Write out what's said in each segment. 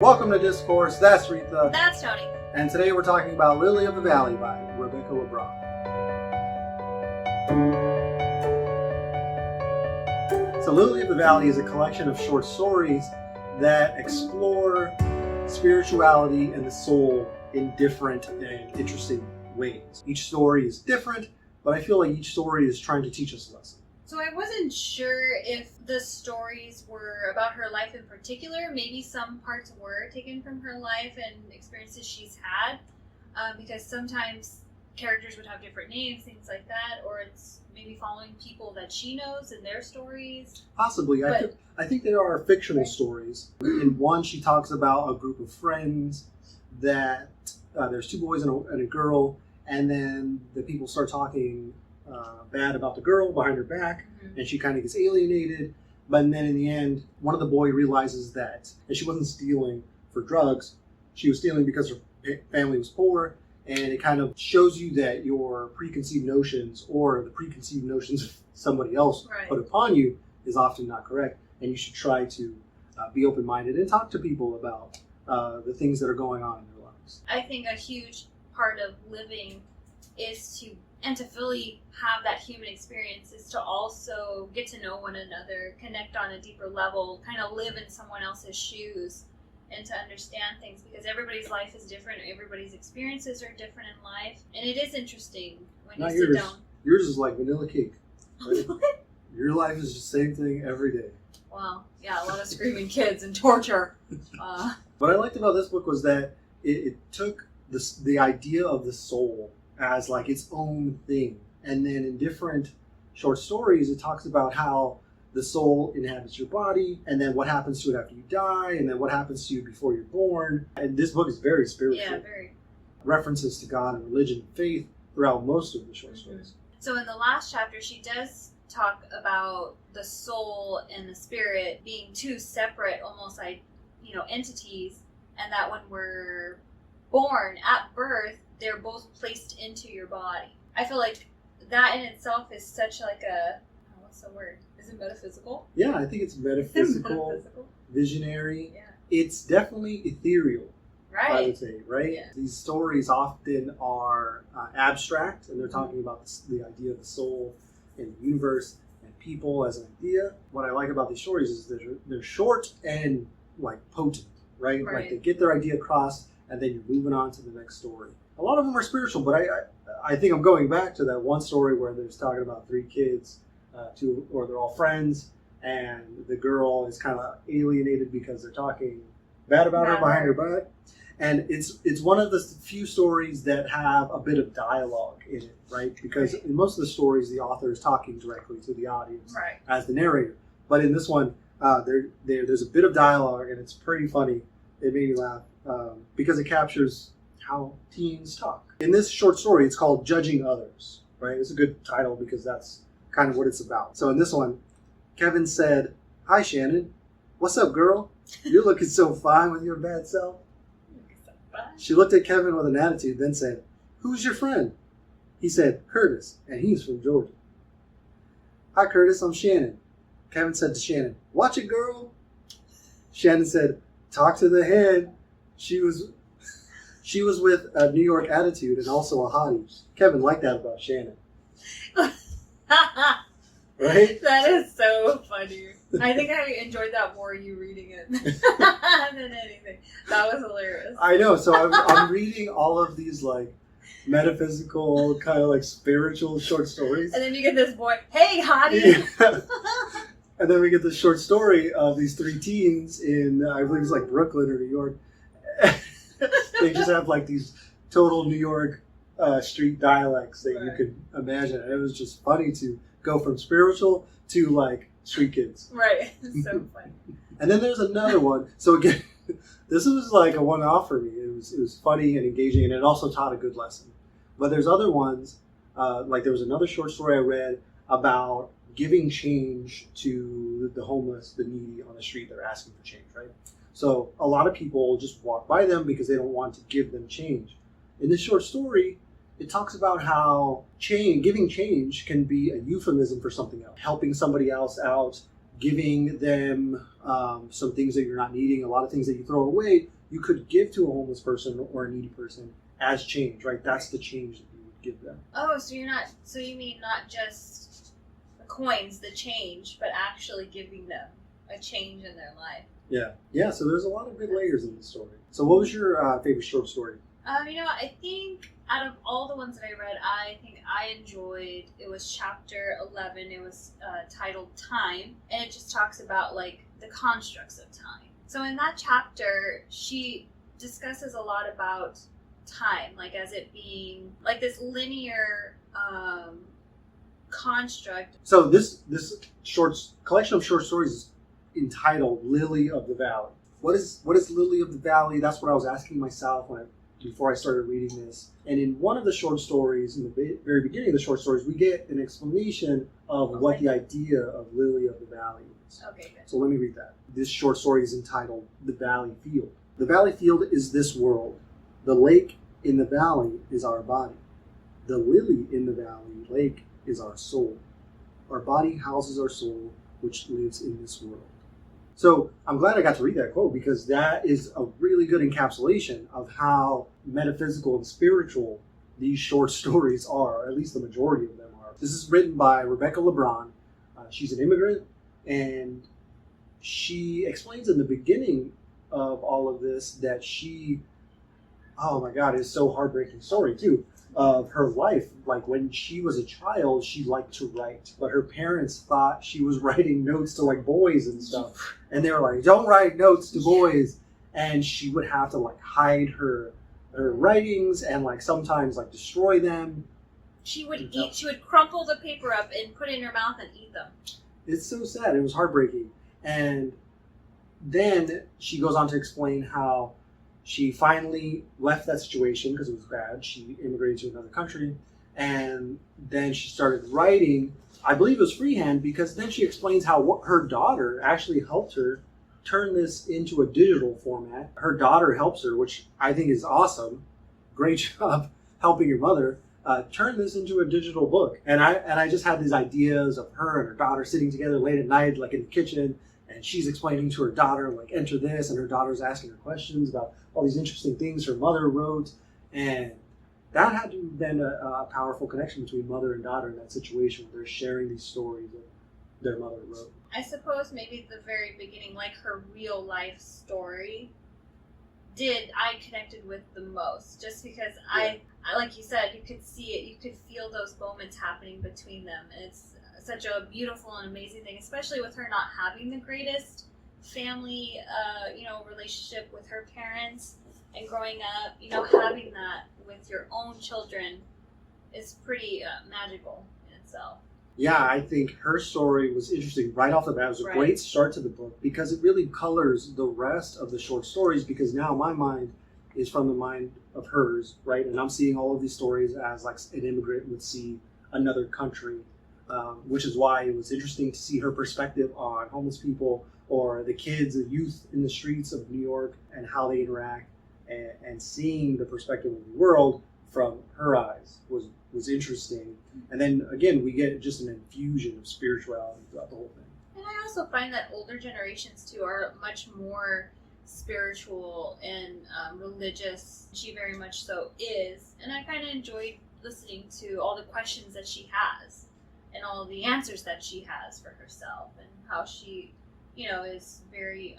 Welcome to Discourse. That's Retha. That's Tony. And today we're talking about Lily of the Valley by Rebecca Lebron. So Lily of the Valley is a collection of short stories that explore spirituality and the soul in different and interesting ways. Each story is different, but I feel like each story is trying to teach us a lesson. So I wasn't sure if the stories were about her life in particular. Maybe some parts were taken from her life and experiences she's had, because sometimes characters would have different names, things like that, or it's maybe following people that she knows and their stories. Possibly. I think there are fictional stories. In one, she talks about a group of friends that there's two boys and a girl, and then the people start talking bad about the girl behind her back, and she kind of gets alienated. But then in the end, one of the boys realizes that she wasn't stealing for drugs. She was stealing because her family was poor, and it kind of shows you that your preconceived notions or the preconceived notions of somebody else put upon you is often not correct, and you should try to be open-minded and talk to people about the things that are going on in their lives. I think a huge part of living is to fully have that human experience is to also get to know one another, connect on a deeper level, kind of live in someone else's shoes, and to understand things, because everybody's life is different, everybody's experiences are different in life, and it is interesting when you sit down. Yours is like vanilla cake. Right? Your life is the same thing every day. Wow. Yeah, a lot of screaming kids and torture. What I liked about this book was that it took the idea of the soul as like its own thing, and then in different short stories it talks about how the soul inhabits your body, and then what happens to it after you die, and then what happens to you before you're born. And this book is very spiritual. Yeah, very. References to God and religion and faith throughout most of the short stories. So in the last chapter she does talk about the soul and the spirit being two separate almost like entities, and that when we're born at birth they're both placed into your body. I feel like that in itself is such like a, what's the word? Is it metaphysical? Yeah, I think it's metaphysical, visionary. Yeah. It's definitely ethereal, right? I would say, right? Yeah. These stories often are abstract, and they're talking about the idea of the soul and the universe and people as an idea. What I like about these stories is they're short and like potent, right? Like they get their idea across, and then you're moving on to the next story. A lot of them are spiritual, but I think I'm going back to that one story where there's talking about three kids, or they're all friends, and the girl is kind of alienated because they're talking bad about her behind her back. And it's one of the few stories that have a bit of dialogue in it, right? Because in most of the stories, the author is talking directly to the audience as the narrator. But in this one, there's a bit of dialogue, and it's pretty funny. It made me laugh because it captures how teens talk. In this short story, it's called Judging Others, right? It's a good title because that's kind of what it's about. So in this one, Kevin said, "Hi, Shannon. What's up, girl? You're looking so fine with your bad self." She looked at Kevin with an attitude, then said, "Who's your friend?" He said, "Curtis, and he's from Georgia." "Hi, Curtis, I'm Shannon." Kevin said to Shannon, "Watch it, girl." Shannon said, "Talk to the head." She was with a New York attitude and also a hottie. Kevin liked that about Shannon. Right? That is so funny. I think I enjoyed that more, you reading it than anything. That was hilarious. I know. So I'm reading all of these like metaphysical, kind of like spiritual short stories. And then you get this boy, "Hey, hottie." Yeah. And then we get this short story of these three teens in, I believe it's like Brooklyn or New York. They just have like these total New York street dialects that you could imagine. And it was just funny to go from spiritual to like street kids. Right. It's so funny. And then there's another one. So again, this was like a one-off for me. It was funny and engaging, and it also taught a good lesson. But there's other ones, like there was another short story I read about giving change to the homeless, the needy on the street that are asking for change, right? So a lot of people just walk by them because they don't want to give them change. In this short story, it talks about how giving change can be a euphemism for something else. Helping somebody else out giving them some things that you're not needing, a lot of things that you throw away, you could give to a homeless person or a needy person as change, right? That's the change that you would give them. Oh, so you mean not just the coins, the change, but actually giving them a change in their life. Yeah, so there's a lot of good layers in this story. So what was your favorite short story? I think out of all the ones that I read, I think I enjoyed, it was chapter 11. It was titled Time, and it just talks about like the constructs of time. So in that chapter, she discusses a lot about time, like as it being like this linear construct. So this collection of short stories is entitled Lily of the Valley. What is Lily of the Valley? That's what I was asking myself before I started reading this. And in one of the short stories, in the very beginning of the short stories, we get an explanation of what the idea of Lily of the Valley is. Okay, good. So let me read that. This short story is entitled The Valley Field. The valley field is this world. The lake in the valley is our body. The lily in the valley lake is our soul. Our body houses our soul, which lives in this world. So I'm glad I got to read that quote, because that is a really good encapsulation of how metaphysical and spiritual these short stories are, or at least the majority of them are. This is written by Rebecca Lebron. She's an immigrant, and she explains in the beginning of all of this that oh my God, it's so heartbreaking story too, of her life. Like when she was a child, she liked to write, but her parents thought she was writing notes to like boys and stuff. And they were like, don't write notes to boys. And she would have to like hide her writings and like sometimes like destroy them. She would crumple the paper up and put it in her mouth and eat them. It's so sad. It was heartbreaking. And then she goes on to explain how she finally left that situation because it was bad. She immigrated to another country, and then she started writing. I believe it was freehand, because then she explains how her daughter actually helped her turn this into a digital format. Her daughter helps her, which I think is awesome. Great job helping your mother turn this into a digital book. And I just had these ideas of her and her daughter sitting together late at night, like in the kitchen, and she's explaining to her daughter, like, enter this, and her daughter's asking her questions about all these interesting things her mother wrote. And that had to have been a powerful connection between mother and daughter in that situation where they're sharing these stories that their mother wrote. I suppose maybe at the very beginning, like her real life story, I connected with the most, just because I like you said, you could see it, you could feel those moments happening between them. And it's such a beautiful and amazing thing, especially with her not having the greatest family, relationship with her parents, and growing up, having that with your own children is pretty magical in itself. Yeah, I think her story was interesting right off the bat. It was a great start to the book, because it really colors the rest of the short stories, because now my mind is from the mind of hers, right? And I'm seeing all of these stories as like an immigrant would see another country, which is why it was interesting to see her perspective on homeless people or the kids, the youth in the streets of New York, and how they interact, and seeing the perspective of the world from her eyes was interesting. And then again, we get just an infusion of spirituality throughout the whole thing. And I also find that older generations too are much more spiritual and religious. She very much so is, and I kind of enjoyed listening to all the questions that she has and all the answers that she has for herself, and how she is very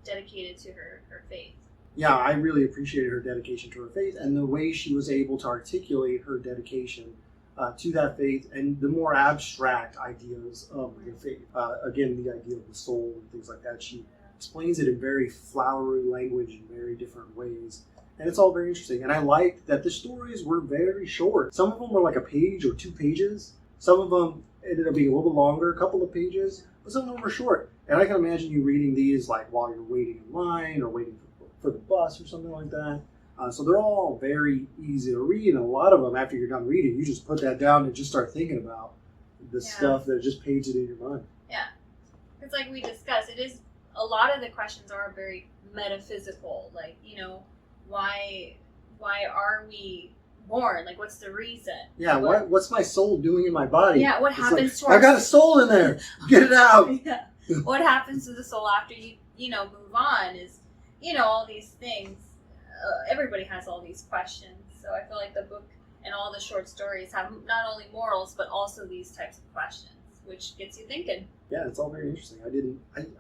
dedicated to her faith. Yeah, I really appreciated her dedication to her faith, and the way she was able to articulate her dedication to that faith, and the more abstract ideas of the faith. Again, the idea of the soul and things like that. She explains it in very flowery language in very different ways. And it's all very interesting. And I liked that the stories were very short. Some of them were like a page or 2 pages. Some of them ended up being a little bit longer, a couple of pages, but some of them were short. And I can imagine you reading these like while you're waiting in line or waiting for the bus or something like that. So they're all very easy to read, and a lot of them, after you're done reading, you just put that down and just start thinking about the stuff that just painted in your mind. Yeah, it's like we discussed. It is a lot of the questions are very metaphysical, like why are we born? Like, what's the reason? Yeah, what's my soul doing in my body? Yeah, what happens to our I've got a soul in there. Get it out. Yeah. what happens to the soul after you move on is, all these things. Everybody has all these questions. So I feel like the book and all the short stories have not only morals, but also these types of questions, which gets you thinking. Yeah, it's all very interesting.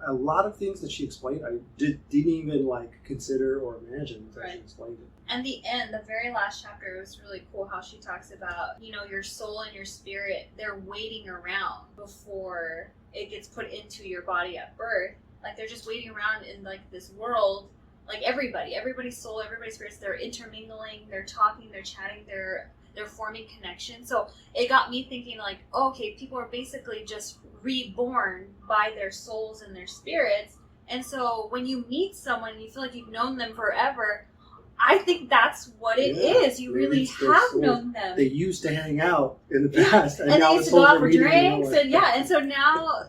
A lot of things that she explained, I didn't even consider or imagine until she explained it. And the very last chapter, was really cool how she talks about, your soul and your spirit, they're waiting around before it gets put into your body at birth. Like, they're just waiting around in, this world. Like, everybody's soul, everybody's spirits, they're intermingling, they're talking, they're chatting, they're forming connection. So it got me thinking, okay, people are basically just reborn by their souls and their spirits. And so when you meet someone and you feel like you've known them forever, I think that's what it is. You really have known them. They used to hang out in the past. And they used to go out for drinks. And so now,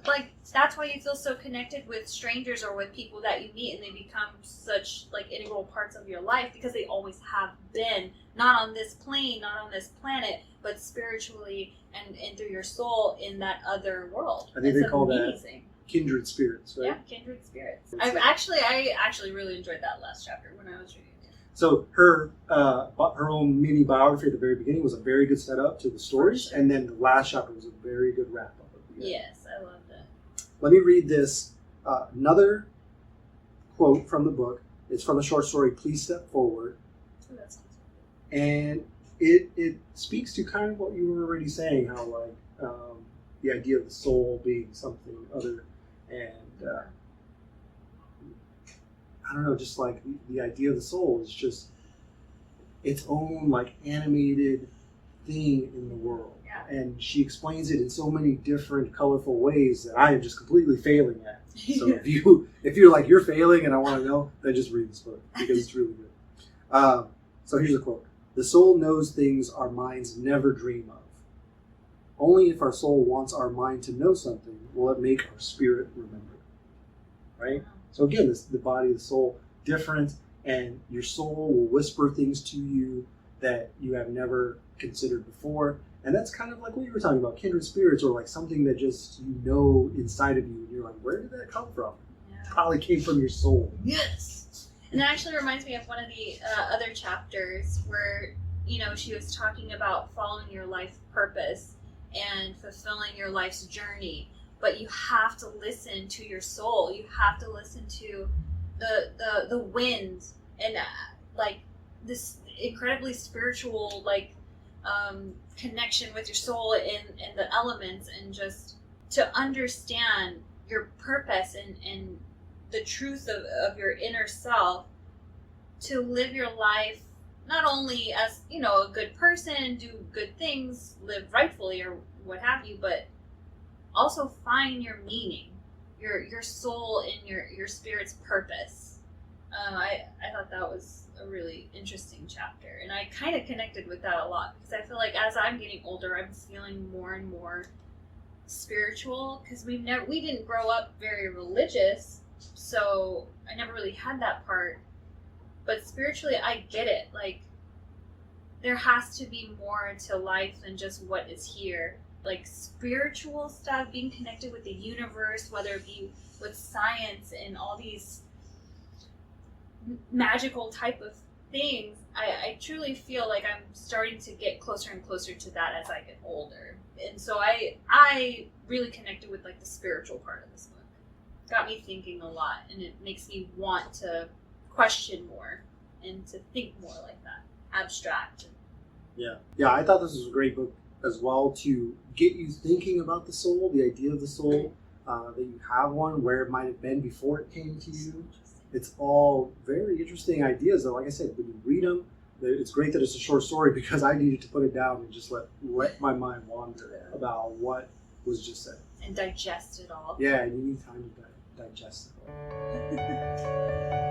that's why you feel so connected with strangers or with people that you meet, and they become such, integral parts of your life, because they always have been, not on this plane, not on this planet, but spiritually and through your soul in that other world. I think they call that kindred spirits, right? Yeah, kindred spirits. I actually really enjoyed that last chapter when I was reading. So her own mini biography at the very beginning was a very good setup to the stories, and then the last chapter was a very good wrap up. Yes, I loved it. Let me read this another quote from the book. It's from the short story "Please Step Forward," and it speaks to kind of what you were already saying, how the idea of the soul being something other, and I don't know, just the idea of the soul is just its own animated thing in the world. Yeah. And she explains it in so many different colorful ways that I am just completely failing at. So if you're you're failing and I want to know, then just read this book, because it's really good. So here's a quote. "The soul knows things our minds never dream of. Only if our soul wants our mind to know something will it make our spirit remember." Right? So again, the body, the soul, different, and your soul will whisper things to you that you have never considered before. And that's kind of like what you were talking about, kindred spirits, or something that just inside of you, and you're like, where did that come from? Yeah. It probably came from your soul. Yes. And that actually reminds me of one of the other chapters where, she was talking about following your life purpose and fulfilling your life's journey. But you have to listen to your soul. You have to listen to the wind and this incredibly spiritual connection with your soul and the elements, and just to understand your purpose and the truth of your inner self, to live your life not only as a good person, do good things, live rightfully or what have you, but also find your meaning, your soul and your spirit's purpose. I thought that was a really interesting chapter, and I kind of connected with that a lot, because I feel like as I'm getting older, I'm feeling more and more spiritual, because we didn't grow up very religious, so I never really had that part. But spiritually, I get it. There has to be more to life than just what is here. Spiritual stuff, being connected with the universe, whether it be with science and all these magical type of things, I truly feel like I'm starting to get closer and closer to that as I get older. And so I really connected with the spiritual part of this book. Got me thinking a lot, and it makes me want to question more and to think more like that, abstract. Yeah, I thought this was a great book as well, to get you thinking about the soul, the idea of the soul, that you have one, where it might have been before it came to you. It's all very interesting ideas that, like I said, when you read them, it's great that it's a short story, because I needed to put it down and just let my mind wander about what was just said. And digest it all. Yeah, and you need time to digest it all.